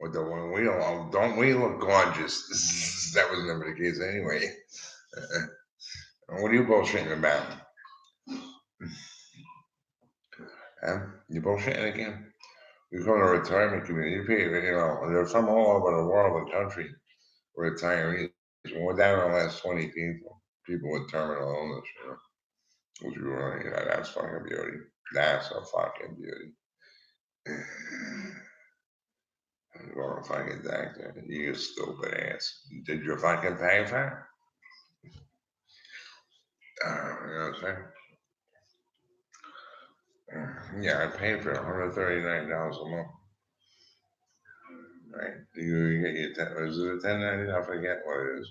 But the one we all don't we look gorgeous? That was never the case anyway. What are you bullshitting about? You bullshitting again? You go to a retirement community, you pay, they're from all over the world, the country, retirees. We're down to the last 20 people with terminal illness, which you really, that's fucking beauty. That's a fucking beauty. Or fucking doctor, you stupid ass. Did you fucking pay for it? You know what I'm saying? Yeah, I paid for it, $139 a month. Right? You get your is it a 1090? I forget what it is.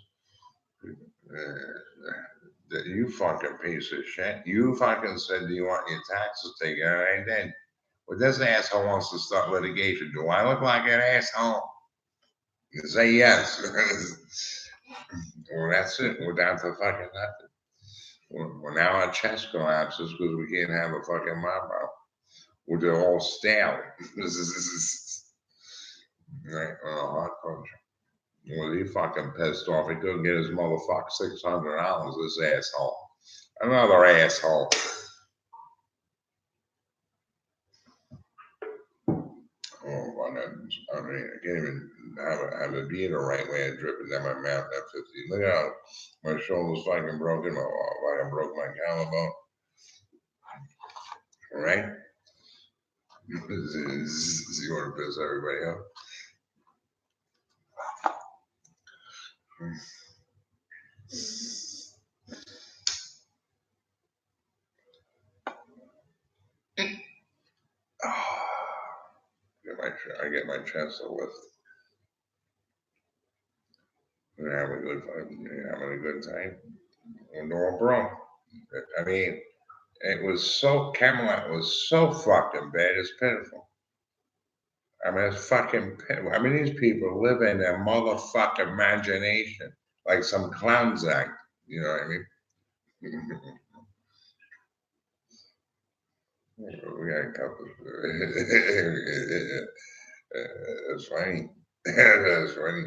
You fucking piece of shit. You fucking said, do you want your taxes taken? I did. Well, this asshole wants to start litigation. Do I look like an asshole? You say yes. Well, that's it. We're down to fucking nothing. Well, now our chest collapses because we can't have a fucking mob out. They're all stale. Right? On a hot punch. Well, he fucking pissed off. He couldn't get his motherfucker $600. This asshole. Another asshole. Oh, I mean, I can't even have a beer the right way. It's dripping down my mouth at 50. Look out. My shoulder's fucking broken. I broke my collarbone. All right? You want to piss everybody off? I get my chest to lift. We're having a good time. We're all broke. I mean, it was so Camelot was so fucking bad. It's pitiful. I mean, it's fucking pitiful. I mean, these people live in their motherfucking imagination, like some clown's act. You know what I mean? We got a couple. It's funny. It's funny.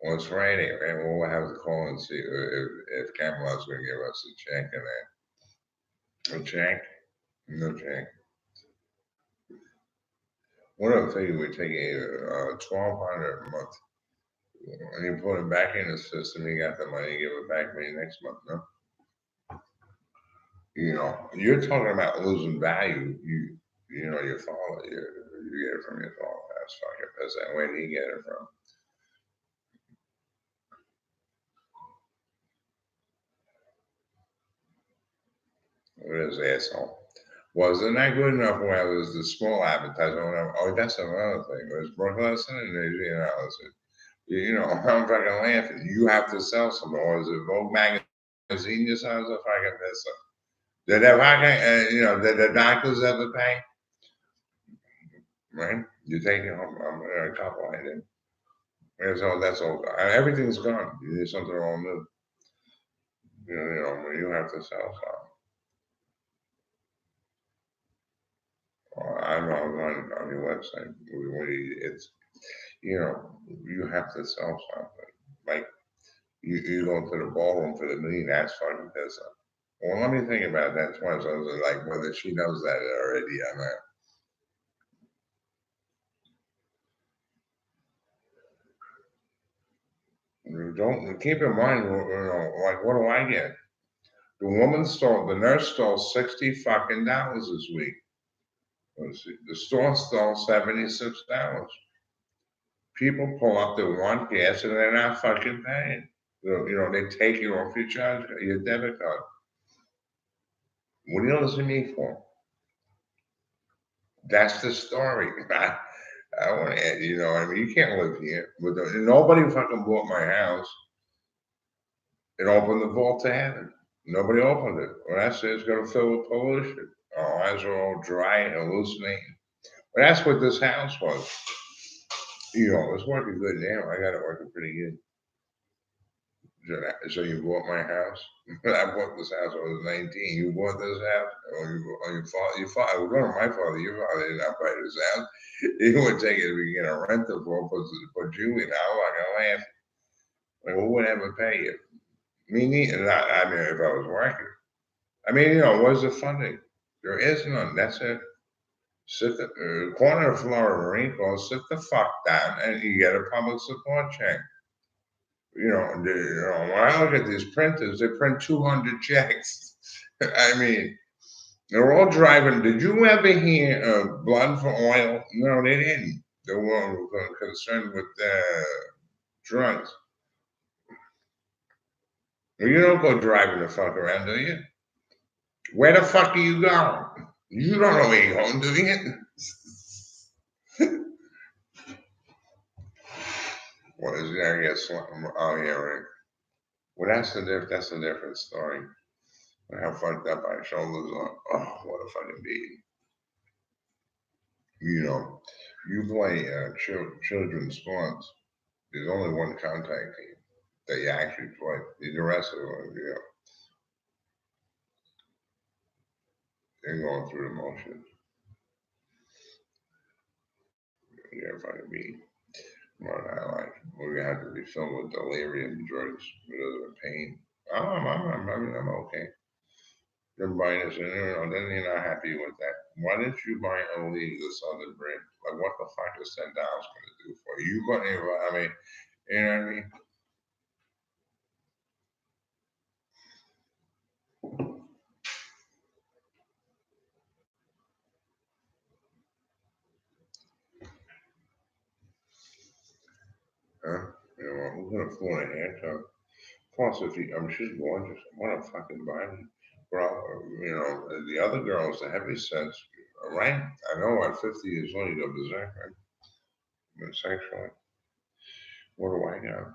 Well, it's Friday, right? We'll have to call and see if Camelot's going to give us a check and that. A check? No check. What if we take a 1,200 a month and you put it back in the system? You got the money, give it back to me next month, no? You're talking about losing value. Your father, you get it from your father. That's fucking pissing. Where did he get it from? What is asshole? Wasn't that good enough when I was the small advertisement? Oh, that's another thing. It was Brooklyn Listen and I'm fucking laughing. You have to sell something. Or is it Vogue magazine? You sounds a fucking piss up. Did that fucking, did the doctors ever pay? Right? You take it home. I'm a couple I did. That's all. Everything's gone. You need something all new. You have to sell something. I know on your website. You have to sell something. Like you go to the ballroom for the meeting, that's fucking piss up. Well, let me think about that twice. I was like, whether she knows that already or not. You don't keep in mind, like what do I get? The nurse stole $60 this week. Let's see, the store stole $76. People pull up, they want gas, and they're not fucking paying. They take you off your debit card. What are you listening to me for? That's the story. I want to, I mean, you can't live here. Nobody fucking bought my house. It opened the vault to heaven. Nobody opened it. When I say it's going to fill with pollution, our eyes are all dry and hallucinating. But that's what this house was. It's working good now. I got it working pretty good. So you bought my house? I bought this house when I was 19. You bought this house? Or your father, it was one of my father, your father did not buy this house. He would take it if we get a rental for, put you in. I like, I laugh. Like, who would ever pay you? Me neither. I mean, if I was working. I mean, what's the funding? There is none. That's it. Sit the corner of Florida Marine Corps, sit the fuck down, and you get a public support check. When I look at these printers, they print 200 checks. I mean, they're all driving. Did you ever hear blood for oil? No, they didn't. They were concerned with drugs. Well, you don't go driving the fuck around, do you? Where the fuck are you going? You don't know where you're going, do you? What is there? Yes. Oh yeah, right. Well, that's a different story. How fucked up our shoulders are. Oh, what a fucking beating. You play children's sports. There's only one contact team that you actually play. The rest of them, they're going through the motions. Yeah, fucking beat. What I like. We have to be filled with delirium drugs because of pain. I'm okay. You're buying this, then you're not happy with that. Why didn't you buy a league the Southern Brim? Like, what the fuck is $10 going to do for you? You going to, I mean, you know what I mean? Huh? Who's going to afford a haircut? Plus, she's gorgeous. What a fucking body. Bro, the other girls, the heavy sets, right? I know at 50 years old, you go berserk, right? Sexually. What do I got?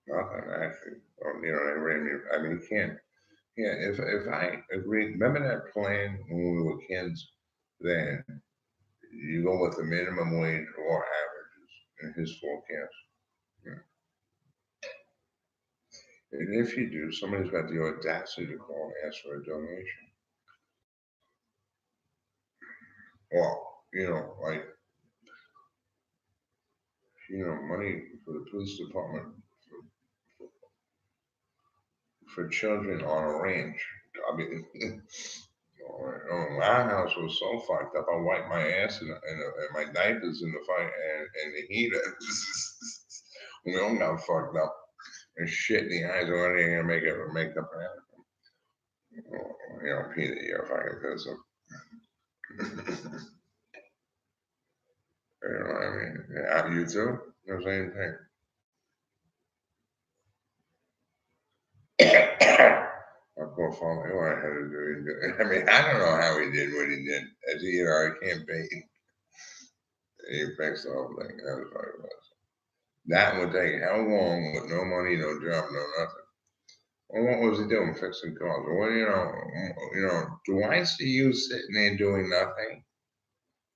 Nothing, actually. I mean, you can't. Yeah, if I agree, remember that plan when we were kids? Then you go with the minimum wage or averages in his forecast. Yeah. And if you do, somebody's got the audacity to call and ask for a donation. Well, like, money for the police department for children on a ranch. I mean, my house was so fucked up. I wiped my ass and my diapers in the fire and the heater. We all got fucked up and shit in the eyes. What are you gonna make up an Peter, you're fucking pissing. You know what I mean? Yeah, you too? The same thing. My poor father, what I had to do. I mean, I don't know how he did what he did. As I can't pay. He fixed the whole thing. That was what it was. That would take how long with no money, no job, no nothing. Well, what was he doing? Fixing cars. Well, do I see you sitting there doing nothing?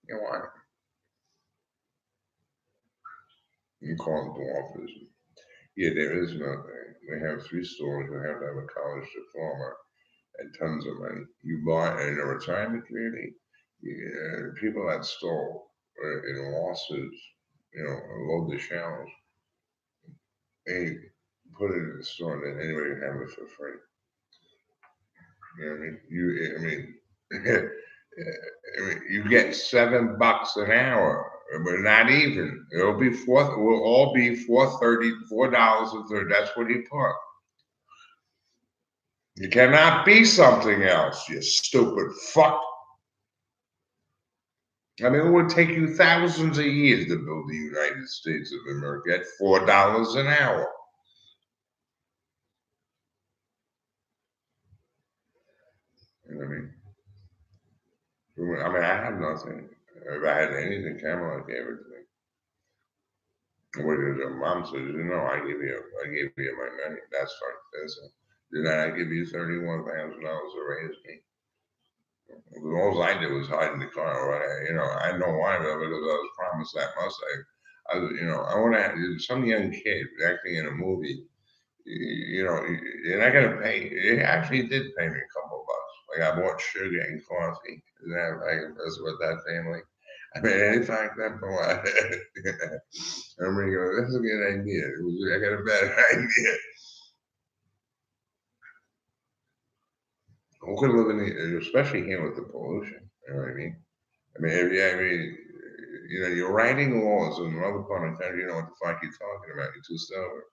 You know what? You call the office. Yeah, there is nothing. They have 3 stores. You have to have a college diploma and tons of money. You buy in a retirement community. People that stole in lawsuits, load the shelves. They put it in the store, and then anybody can have it for free. You know what I mean? You get $7 an hour, but not even. We'll all be $4.30. That's what he put. You cannot be something else, you stupid fuck. I mean, it would take you thousands of years to build the United States of America at $4 an hour. You know what I mean? I have nothing. If I had anything, Kamala gave it to me. What did your mom said? I gave you my money. That's fine. Did I give you $31,000 to raise me? All I did was hide in the car. I know why, though, because I was promised that Mustang. I want to have some young kid acting in a movie. you're not gonna pay. It actually did pay me a couple of bucks. Like I bought sugar and coffee. And that like that's with that family. I mean, any fact that for what? I'm gonna go. That's a good idea. I got a better idea. Who could live in the, especially here with the pollution? You know what I mean? You're writing laws in another part of the country. You know what the fuck you're talking about. You're too stubborn.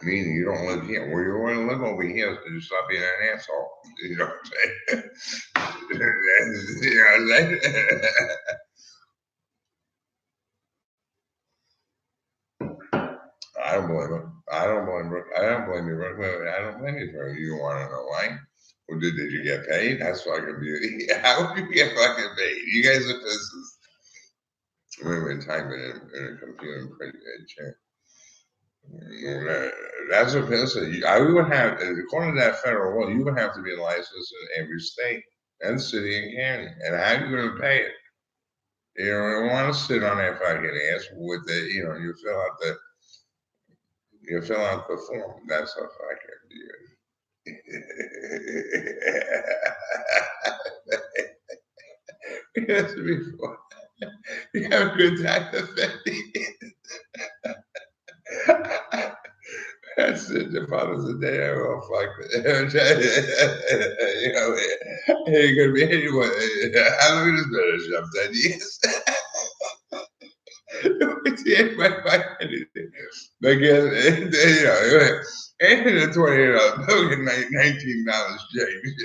Meaning you don't live here. Well, you want to live over here, so you stop being an asshole. You know what I'm saying? You know what I'm saying? I don't blame him. I don't blame Brooke. I don't blame you, Brooke. I don't blame you for it. You want to know why? Well, did you get paid? That's fucking beauty. How would you get fucking paid? You guys are business. We were typing in a computer and pretty good chat. That's what Penn said. I would have, according to that federal law, you would have to be licensed in every state and city and county. And how are you going to pay it? You don't want to sit on that fucking ass with the, you fill out the form. That's a fucking it has to be fun. You have a good time defending it. That's it. The Father's the day. Oh, fuck it. Ain't gonna be anyone. How long has been a job? 10 years. It's my anything. Again, and the $20 $19 change.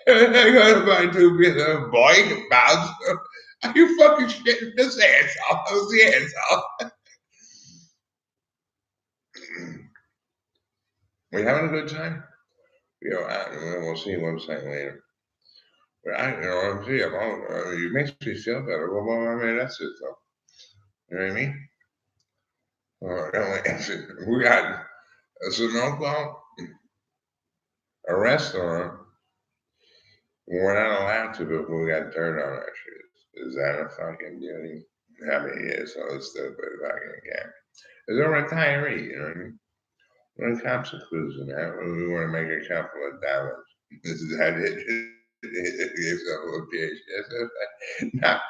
I'm gonna buy 2 pieces of boy bounce. Are you fucking shitting this asshole? Who's the asshole? We having a good time? We'll see website later. But I'm see, it makes me feel better. Well, I mean, that's it, though. You know what I mean? We got a Sunoco, a restaurant. We're not allowed to, but we got dirt on our shoes. Is that a fucking beauty? I mean, yeah, so it's stupid fucking game. As a retiree, you know what I mean? When cops are cruising out, we want to make a couple of dollars. This is how it is. Now,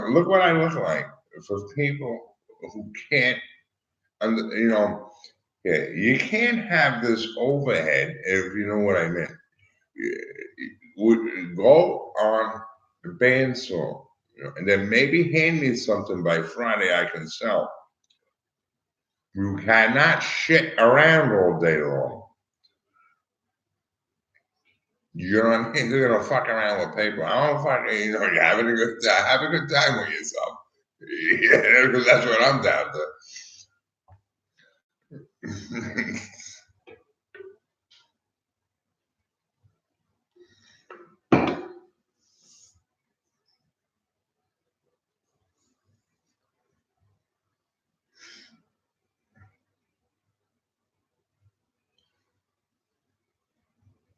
look what I look like for people who can't, yeah, you can't have this overhead if you know what I mean. Would go on the bandsaw, and then maybe hand me something by Friday I can sell. You cannot shit around all day long. You know what I mean? They're gonna fuck around with paper. I don't fucking, you're having a good time. Have a good time with yourself. Yeah, because that's what I'm down to.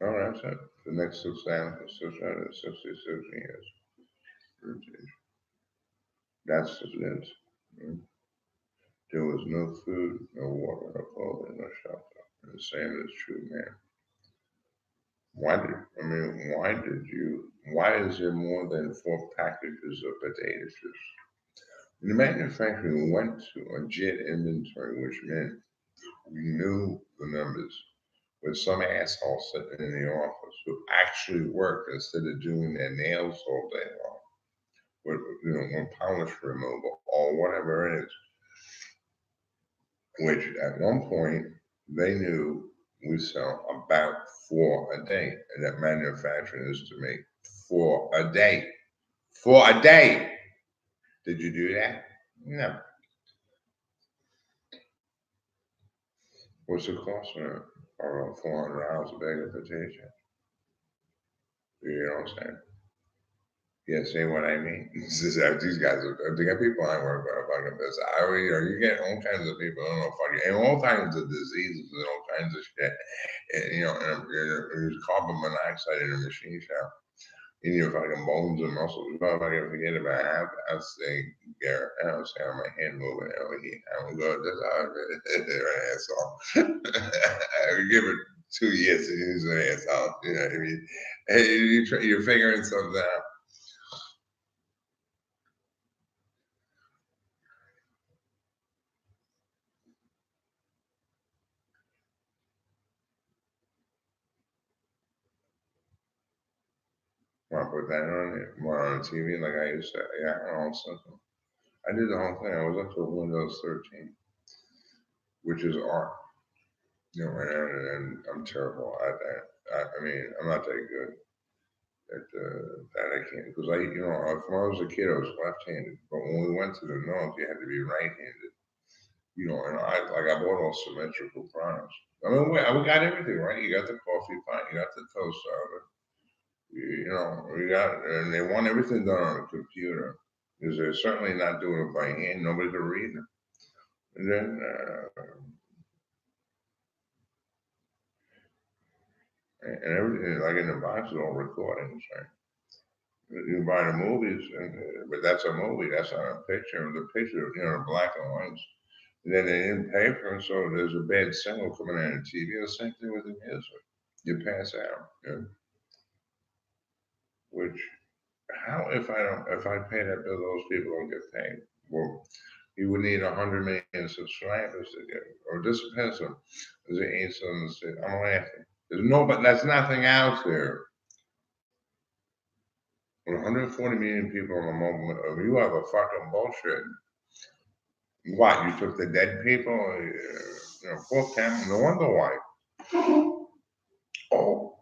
All right, so the next 666 years. That's just it. There was no food, no water, no clothing, no shelter. And the same is true, man. Why is there more than 4 packages of potato chips? The manufacturer went to a jet inventory, which meant we knew the numbers. With some asshole sitting in the office who actually worked instead of doing their nails all day long, with polish removal or whatever it is. Which at one point they knew we sell about 4 a day, and that manufacturing is to make 4 a day. 4 a day. Did you do that? No. What's the cost of it? Around $400 a bag of potato. You know what I'm saying? Yeah, see what I mean? These guys are, they got people I work with are fucking pissed. You get all kinds of people, I don't know, fucking, and all kinds of diseases and all kinds of shit. And, there's carbon monoxide in a machine shop. in your fucking bones and muscles. But if I can forget about half, I'll stay there. And I'll stay on my hand moving. I'm good. That's how I an asshole. I would give it 2 years to use an asshole. You know what I mean? Hey, you're figuring something out. Want to put that on it? More on TV like I used to? Yeah, I don't know something. I did the whole thing. I was up to Windows 13, which is art. You know, and I'm terrible at that. I mean, I'm not that good at that. I can't because when I was a kid, I was left-handed, but when we went to the north, you had to be right-handed. You know, and I bought all symmetrical products. I mean, we got everything right. You got the coffee pot, you got the toaster oven, you know, we got, and they want everything done on a computer because they're certainly not doing it by hand. Nobody could read them. And then, and everything, like in the box, is all recordings, right? You buy the movies, but that's a movie. That's not a picture. The picture, you know, black and white. And then they didn't pay for it, so there's a bad signal coming out of TV. The same thing with the music. You pass out. You know? Which, how if I pay that bill, those people don't get paid. Well, you would need 100 million subscribers to get it. Or this depends on, there's an answer on the state. I'm laughing. There's nothing out there. 140 million people on the moment. You have a fucking bullshit. What, you took the dead people? You know, poor Cameron, no wonder why. Oh,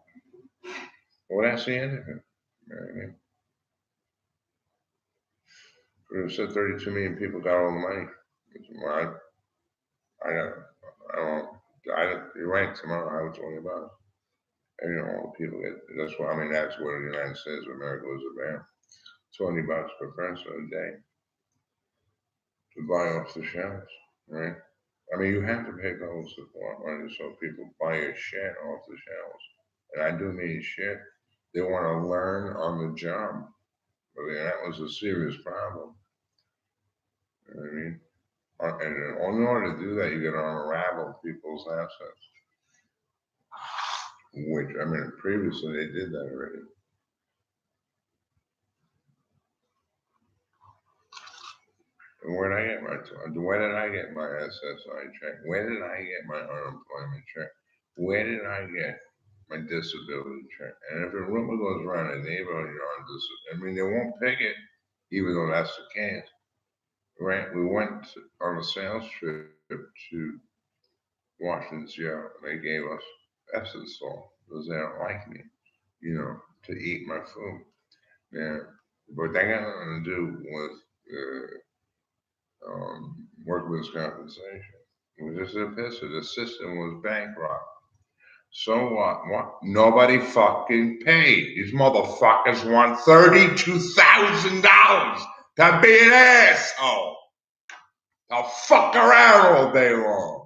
well, that's the end of it. You know what I mean? Could have said 32 million people got all the money. Well, I don't, you're right, tomorrow I was talking about it. And, you know, all the people get, that's what, I mean, that's what the United States of America was about. $20 per person a day to buy off the shelves, right? I mean, you have to pay people support money so people buy your shit off the shelves. And I do mean shit. They want to learn on the job. I mean, that was a serious problem. You know what I mean? And in order to do that, you got to unravel people's assets. Which, I mean, previously they did that already. And where did I get my SSI check? Where did I get my unemployment check? Where did I get my disability check? And if a rumor goes around the neighborhood, you're on disability, I mean, they won't pick it, even though that's the case. Right? We went on a sales trip to Washington, Seattle. They gave us Epsom salt because they don't like me, you know, to eat my food. Yeah. But that got nothing to do with workers' compensation. It was just a pisser. The system was bankrupt. So what? What? Nobody fucking paid. These motherfuckers want $32,000 to be an asshole. To fuck around all day long.